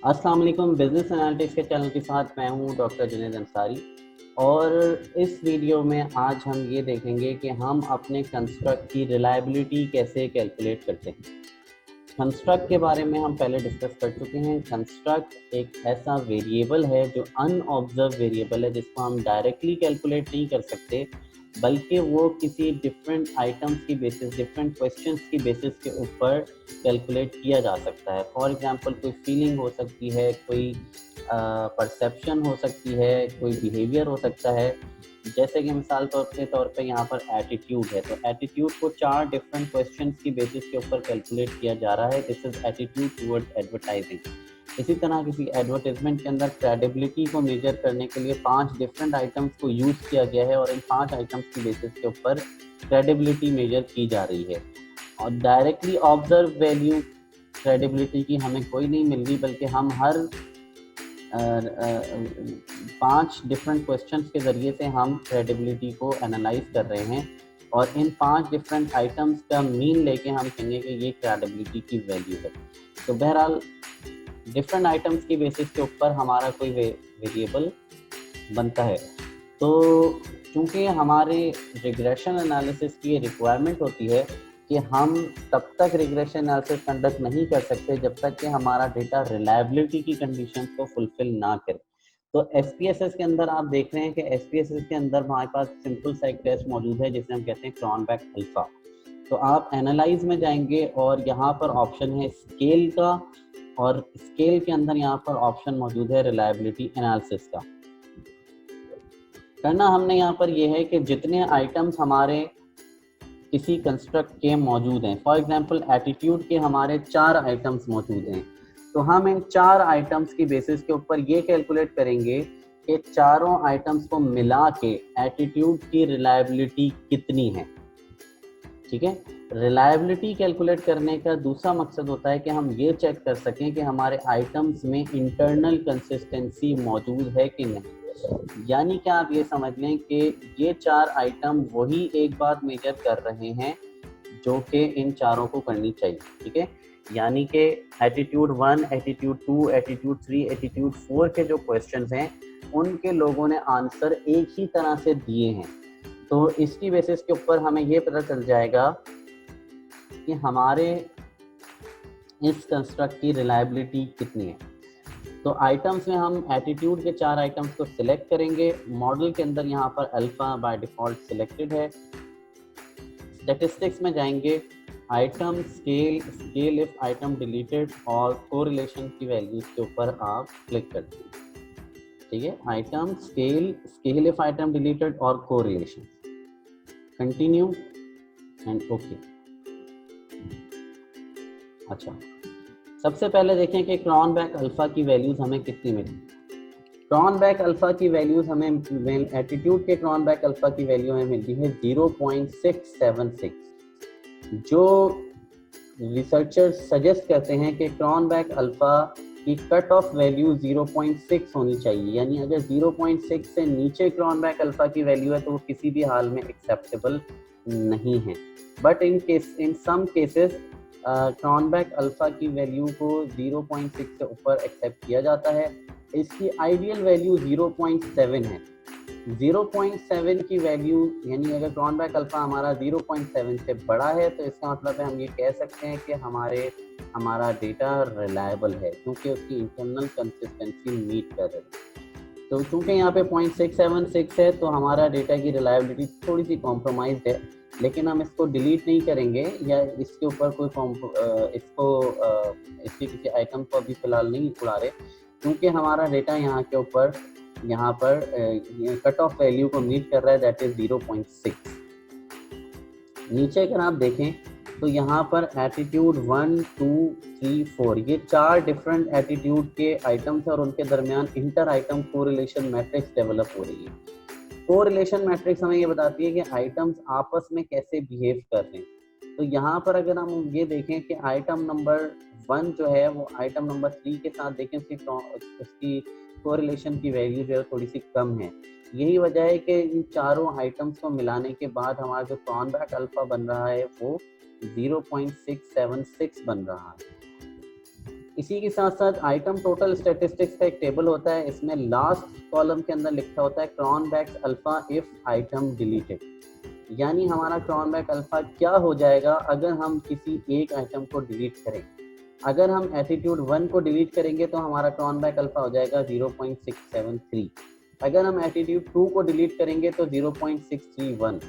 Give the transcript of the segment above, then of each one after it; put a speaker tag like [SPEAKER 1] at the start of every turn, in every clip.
[SPEAKER 1] अस्सलाम वालेकुम। Business analytics के चैनल के साथ मैं हूं डॉक्टर जुनैद अंसारी और इस वीडियो में आज हम ये देखेंगे कि हम अपने कंस्ट्रक्ट की रिलायबिलिटी कैसे कैलकुलेट करते हैं। कंस्ट्रक्ट के बारे में हम पहले डिस्कस कर चुके हैं। कंस्ट्रक्ट एक ऐसा वेरिएबल है जो अनऑब्जर्व वेरिएबल है, जिसको हम डायरेक्टली कैलकुलेट नहीं कर सकते, बल्कि वो किसी डिफरेंट आइटम्स की बेसिस, डिफरेंट क्वेश्चंस की बेसिस के ऊपर कैलकुलेट किया जा सकता है। फॉर एग्जांपल कोई फीलिंग हो सकती है, कोई परसेप्शन हो सकती है, कोई बिहेवियर हो सकता है। जैसे कि मिसाल के तौर पे यहाँ पर एटीट्यूड है, तो एटीट्यूड को 4 डिफरेंट क्वेश्चंस की बेसिस के ऊपर कैलकुलेट किया जा रहा है। This is attitude towards advertising. इसी तरह किसी एडवर्टाइजमेंट के अंदर क्रेडिबिलिटी को मेजर करने के लिए 5 डिफरेंट आइटम्स को यूज़ किया गया है और इन 5 आइटम्स की बेसिस के ऊपर क्रेडिबिलिटी मेजर की जा रही है। और डायरेक्टली ऑब्जर्व वैल्यू क्रेडिबिलिटी की हमें कोई नहीं मिल रही, बल्कि हम हर 5 डिफरेंट क्वेश्चंस के ज़रिए से हम क्रेडिबिलिटी को एनालाइज कर रहे हैं और इन 5 डिफरेंट आइटम्स का मीन लेके हम कहेंगे कि ये क्रेडिबिलिटी की वैल्यू है। तो बहरहाल डिफरेंट आइटम्स की बेसिस के ऊपर हमारा कोई वेरिएबल बनता है। तो चूँकि हमारे रिग्रेशन एनालिसिस की ये रिक्वायरमेंट होती है कि हम तब तक रिग्रेशन एनालिसिस कंडक्ट नहीं कर सकते जब तक कि हमारा डेटा रिलायबिलिटी की कंडीशन को फुलफिल ना करे। तो एसपीएसएस के अंदर आप देख रहे हैं कि एसपीएसएस के अंदर हमारे पास सिंपल सा एक टेस्ट मौजूद है जिसे हम कहते हैं क्रॉनबैक अल्फा। तो आप एनालाइज में जाएंगे और यहाँ पर ऑप्शन है स्केल का, और स्केल के अंदर यहाँ पर ऑप्शन मौजूद है रिलायबिलिटी एनालिसिस का। करना हमने यहाँ पर यह है कि जितने आइटम्स हमारे किसी कंस्ट्रक्ट के मौजूद हैं, फॉर एग्जांपल एटीट्यूड के हमारे 4 आइटम्स मौजूद हैं, तो हम इन 4 आइटम्स की बेसिस के ऊपर ये कैलकुलेट करेंगे कि चारों आइटम्स को मिला के एटीट्यूड की रिलायबिलिटी कितनी है। ठीक है, रिलायबिलिटी कैलकुलेट करने का दूसरा मकसद होता है कि हम ये चेक कर सकें कि हमारे आइटम्स में इंटरनल कंसिस्टेंसी मौजूद है कि नहीं। यानी कि आप ये समझ लें कि ये 4 आइटम वही एक बात मेजर कर रहे हैं जो कि इन चारों को करनी चाहिए। ठीक है, यानी कि एटीट्यूड 1, एटीट्यूड 2, एटीट्यूड 3, एटीट्यूड 4 के जो क्वेश्चंस हैं उनके लोगों ने आंसर एक ही तरह से दिए हैं। तो इसकी बेसिस के ऊपर हमें ये पता चल जाएगा कि हमारे इस कंस्ट्रक्ट की रिलायबिलिटी कितनी है। तो आइटम्स में हम एटीट्यूड के 4 आइटम्स को सिलेक्ट करेंगे। मॉडल के अंदर यहाँ पर अल्फा बाय डिफॉल्ट सिलेक्टेड है। स्टैटिस्टिक्स में जाएंगे, item scale if item deleted और कोरिलेशन की वैल्यूज के ऊपर आप क्लिक करते हैं। ठीक है, item scale if item deleted और कोरिलेशन, कंटिन्यू एंड ओके। अच्छा, सबसे पहले देखें कि क्रॉनबैक अल्फा की वैल्यूज हमें कितनी मिली। क्रॉनबैक अल्फा की वैल्यूज हमें एटीट्यूड के क्रॉनबैक अल्फा की वैल्यू हमें मिलती है 0.676। जो रिसर्चर्स सजेस्ट करते हैं कि क्रॉनबैक अल्फा की कट ऑफ वैल्यू 0.6 होनी चाहिए, यानी अगर 0.6 से नीचे क्रॉनबैक अल्फा की वैल्यू है तो वो किसी भी हाल में एक्सेप्टेबल नहीं है। But in some cases Cronbach alpha की वैल्यू को 0.6 से ऊपर एक्सेप्ट किया जाता है। इसकी आइडियल वैल्यू 0.7 है। 0.7 की वैल्यू, यानी अगर क्रॉनबैक अल्फा हमारा 0.7 से बड़ा है तो इसका मतलब है हम ये कह सकते हैं कि हमारा डेटा रिलायबल है, क्योंकि उसकी इंटरनल कंसिस्टेंसी मीट कर रही है। तो चूंकि यहाँ पे 0.676 है तो हमारा डेटा की रिलायबिलिटी थोड़ी सी कॉम्प्रोमाइज्ड है, लेकिन हम इसको डिलीट नहीं करेंगे या इसके ऊपर कोई इसके किसी आइटम को अभी फिलहाल नहीं उड़ा रहे, क्योंकि हमारा डेटा यहाँ पर कट ऑफ वैल्यू को मीट कर रहा है, दैट इज 0.6। नीचे अगर आप देखें तो यहाँ पर एटीट्यूड 1, 2, 3, 4 ये 4 डिफरेंट एटीट्यूड के आइटम्स और उनके दरमियान inter item correlation matrix develop हो रही है। कोरिलेशन मैट्रिक्स हमें ये बताती है कि आइटम्स आपस में कैसे बिहेव कर रहे हैं। तो यहाँ पर अगर हम ये देखें कि आइटम नंबर 1 जो है वो आइटम नंबर 3 के साथ देखें, उसकी कोरिलेशन की वैल्यू जो है थोड़ी सी कम है। यही वजह है कि इन चारों आइटम्स को मिलाने के बाद हमारा जो क्रॉनबैक अल्फा बन रहा है वो 0.676 बन रहा है। इसी के साथ साथ आइटम टोटल स्टैटिस्टिक्स का एक टेबल होता है, इसमें लास्ट कॉलम के अंदर लिखा होता है cronbacks alpha if item deleted, यानी हमारा cronback अल्फा क्या हो जाएगा अगर हम किसी एक आइटम को डिलीट करें। अगर हम एटीट्यूड 1 को डिलीट करेंगे तो हमारा cronback अल्फा हो जाएगा 0.673। अगर हम एटीट्यूड 2 को डिलीट करेंगे तो 0.631।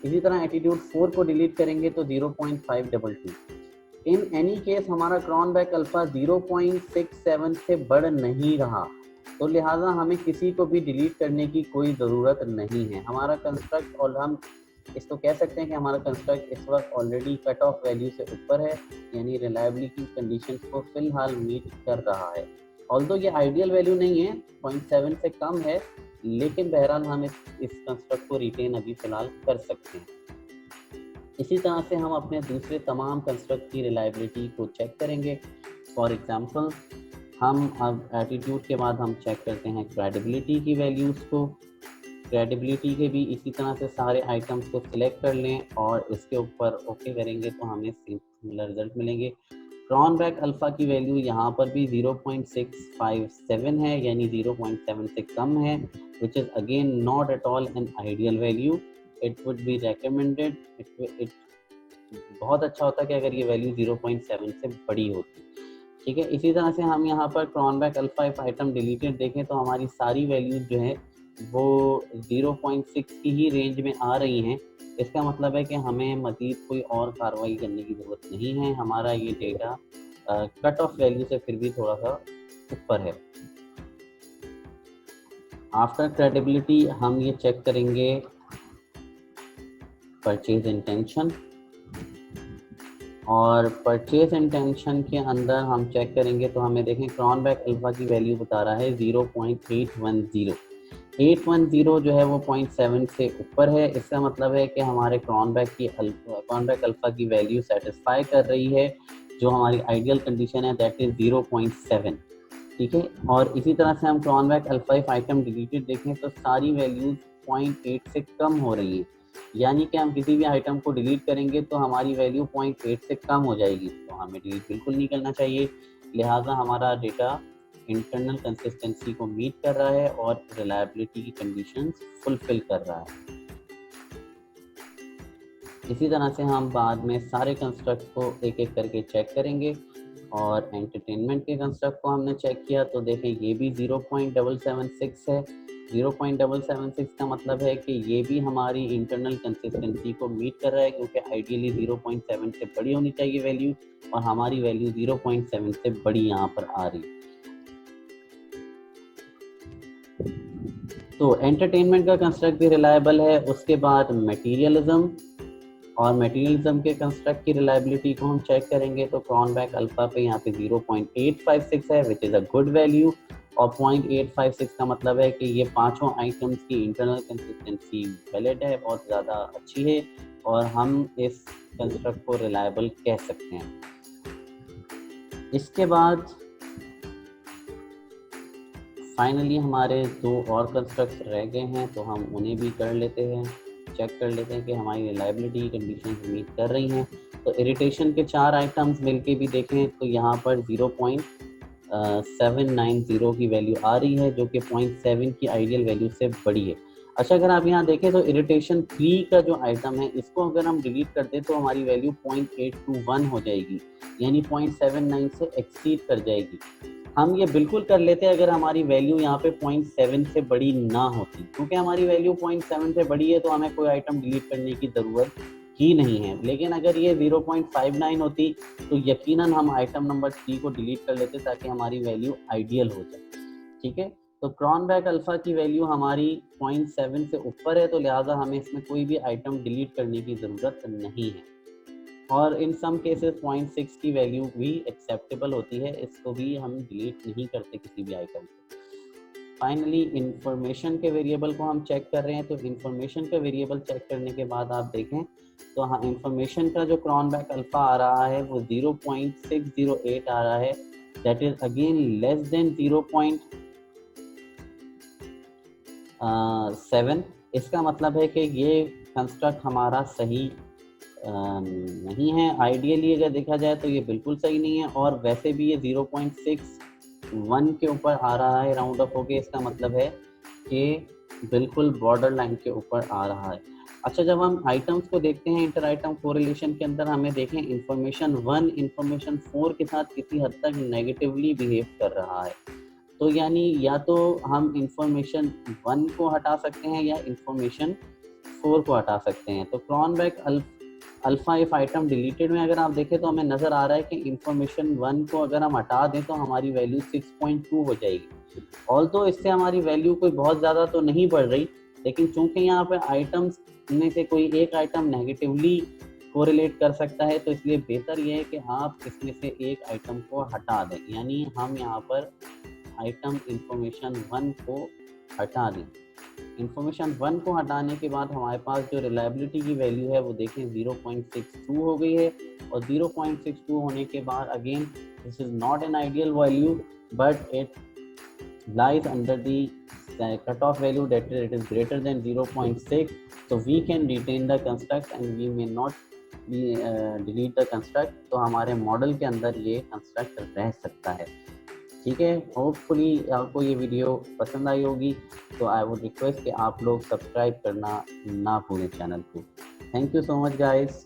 [SPEAKER 1] इसी तरह एटीट्यूड 4 को डिलीट करेंगे तो 0.522। इन एनी केस हमारा cronback अल्फा 0.67 से बढ़ नहीं रहा, तो लिहाजा हमें किसी को भी डिलीट करने की कोई ज़रूरत नहीं है। हमारा कंस्ट्रक्ट, और हम इसको कह सकते हैं कि हमारा कंस्ट्रक्ट इस वक्त ऑलरेडी कट ऑफ वैल्यू से ऊपर है, यानी रिलायबिलिटी कंडीशन को फिलहाल मीट कर रहा है। ऑल्दो ये आइडियल वैल्यू नहीं है, 0.7 से कम है, लेकिन बहरहाल हम इस कंस्ट्रक्ट को रिटेन अभी फिलहाल कर सकते हैं। इसी तरह से हम अपने दूसरे तमाम कंस्ट्रक्ट की रिलायबिलिटी को चेक करेंगे। फॉर एग्जांपल हम अब एटीट्यूड के बाद हम चेक करते हैं क्रेडिबिलिटी की वैल्यूज़ को। क्रेडिबिलिटी के भी इसी तरह से सारे आइटम्स को सिलेक्ट कर लें और इसके ऊपर ओके करेंगे तो हमें सिमिलर रिजल्ट मिलेंगे। cronback अल्फा की वैल्यू यहाँ पर भी 0.657 है, यानी 0.7 से कम है, which is again not at all an ideal value. It would be recommended, it बहुत अच्छा होता कि अगर ये वैल्यू 0.7 से बड़ी होती। ठीक है, इसी तरह से हम यहाँ पर cronback alpha if item deleted देखें तो हमारी सारी वैल्यूज जो है वो 0.6 की ही रेंज में आ रही हैं। इसका मतलब है कि हमें मज़ीद कोई और कार्रवाई करने की ज़रूरत नहीं है, हमारा ये डेटा कट ऑफ वैल्यू से फिर भी थोड़ा सा ऊपर है। आफ्टर क्रेडिबिलिटी हम ये चेक करेंगे परचेज इंटेंशन, और परचेज इंटेंशन के अंदर हम चेक करेंगे तो हमें देखें cronback अल्फा की वैल्यू बता रहा है 0.810। 810 जो है वो 0.7 से ऊपर है। इसका मतलब है कि हमारे cronback अल्फा की वैल्यू सेटिस्फाई कर रही है जो हमारी आइडियल कंडीशन है, दैट इज 0.7। ठीक है, और इसी तरह से हम cronback alpha if item deleted देखें तो सारी वैल्यूज 0.8 से कम हो रही हैं, यानी कि हम किसी भी आइटम को डिलीट करेंगे तो हमारी वैल्यू 0.8 से कम हो जाएगी, तो हमें डिलीट बिल्कुल नहीं करना चाहिए। लिहाजा हमारा डेटा इंटरनल कंसिस्टेंसी को मीट कर रहा है और रिलायबिलिटी की कंडीशंस फुलफिल कर रहा है। इसी तरह से हम बाद में सारे कंस्ट्रक्ट को एक एक करके चेक करेंगे, और एंटरटेनमेंट के कंस्ट्रक्ट को हमने चेक किया तो देखें ये भी 0.776 है। 0.776 का मतलब है कि ये भी हमारी इंटरनल कंसिस्टेंसी को मीट कर रहा है, क्योंकि आइडियली 0.7 से बड़ी होनी चाहिए वैल्यू, और हमारी वैल्यू 0.7 से बड़ी यहाँ पर आ रही है। तो एंटरटेनमेंट का कंस्ट्रक्ट भी रिलायबल है। उसके बाद मटेरियलिज्म, और मटेरियलिज्म के कंस्ट्रक्ट की रिलायबिलिटी को हम चेक करेंगे तो cronback अल्फा पे यहाँ पे 0.856 है, which is a good value, और 0.856 का मतलब है कि ये पांचों आइटम्स की इंटरनल कंसिस्टेंसी वैलिड है, बहुत ज़्यादा अच्छी है, और हम इस कंस्ट्रक्ट को रिलायबल कह सकते हैं। इसके बाद फाइनली हमारे दो और कंस्ट्रक्ट्स रह गए हैं, तो हम उन्हें भी कर लेते हैं, चेक कर लेते हैं कि हमारी रिलायबिलिटी कंडीशन मीट कर रही हैं। तो इरिटेशन के 4 आइटम्स मिलके भी देखें तो यहाँ पर 0.790 की वैल्यू आ रही है, जो कि 0.7 की आइडियल वैल्यू से बड़ी है। अच्छा, अगर आप यहाँ देखें तो इरिटेशन 3 का जो आइटम है, इसको अगर हम डिलीट कर दें तो हमारी वैल्यू 0.821 हो जाएगी, यानी 0.79 से एक्सीड कर जाएगी। हम ये बिल्कुल कर लेते अगर हमारी वैल्यू यहाँ पे 0.7 से बड़ी ना होती, क्योंकि हमारी वैल्यू 0.7 से बड़ी है तो हमें कोई आइटम डिलीट करने की ज़रूरत ही नहीं है। लेकिन अगर ये 0.59 होती तो यकीनन हम आइटम नंबर 3 को डिलीट कर लेते ताकि हमारी वैल्यू आइडियल हो जाए। ठीक है, तो cronback अल्फा की वैल्यू हमारी 0.7 से ऊपर है, तो लिहाजा हमें इसमें कोई भी आइटम डिलीट करने की ज़रूरत नहीं है, और इन सम केसेस 0.6 की वैल्यू भी एक्सेप्टेबल होती है, इसको भी हम डिलीट नहीं करते किसी भी आइटम को। फाइनली इंफॉर्मेशन के वेरिएबल को हम चेक कर रहे हैं, तो इंफॉर्मेशन का वेरिएबल चेक करने के बाद आप देखें तो हाँ, इंफॉर्मेशन का जो cronback अल्फा आ रहा है वो 0.608 आ रहा है, that is again less than 0.7। इसका मतलब है कि ये कंस्ट्रक्ट हमारा सही नहीं है। आइडियली अगर देखा जाए तो ये बिल्कुल सही नहीं है, और वैसे भी ये 0.61 के ऊपर आ रहा है राउंड ऑफ होके, इसका मतलब है कि बिल्कुल बॉर्डर लाइन के ऊपर आ रहा है। अच्छा, जब हम आइटम्स को देखते हैं इंटर आइटम कोरिलेशन के अंदर, हमें देखें इंफॉर्मेशन 1 इंफॉर्मेशन 4 के साथ किसी हद तक नेगेटिवली बिहेव कर रहा है। तो यानी या तो हम इंफॉर्मेशन 1 को हटा सकते हैं या इंफॉर्मेशन 4 को हटा सकते हैं। तो Cronbach alpha if item deleted में अगर आप देखें तो हमें नजर आ रहा है कि इंफॉर्मेशन 1 को अगर हम हटा दें तो हमारी वैल्यू 6.2 हो जाएगी। ऑल्दो इससे हमारी वैल्यू कोई बहुत ज़्यादा तो नहीं बढ़ रही, लेकिन चूंकि यहाँ पे आइटम्स में से कोई एक आइटम नेगेटिवली कोरिलेट कर सकता है, तो इसलिए बेहतर ये है कि आप इसमें से एक आइटम को हटा दें। यानी हम यहाँ पर आइटम इंफॉर्मेशन 1 को हटा दें। इंफॉर्मेशन 1 को हटाने के बाद हमारे पास जो रिलायबिलिटी की वैल्यू है वो देखें 0.62 हो गई है। और 0.62 होने के बाद again this is not an ideal value, but it lies under the cutoff value, that is it is greater than 0.6, so we can retain the construct and we may not be delete the construct। तो हमारे model के अंदर ये construct रह सकता है। ठीक है, होपफुली आपको ये वीडियो पसंद आई होगी। तो आई वुड रिक्वेस्ट कि आप लोग सब्सक्राइब करना ना भूलें चैनल को। Thank you so much guys.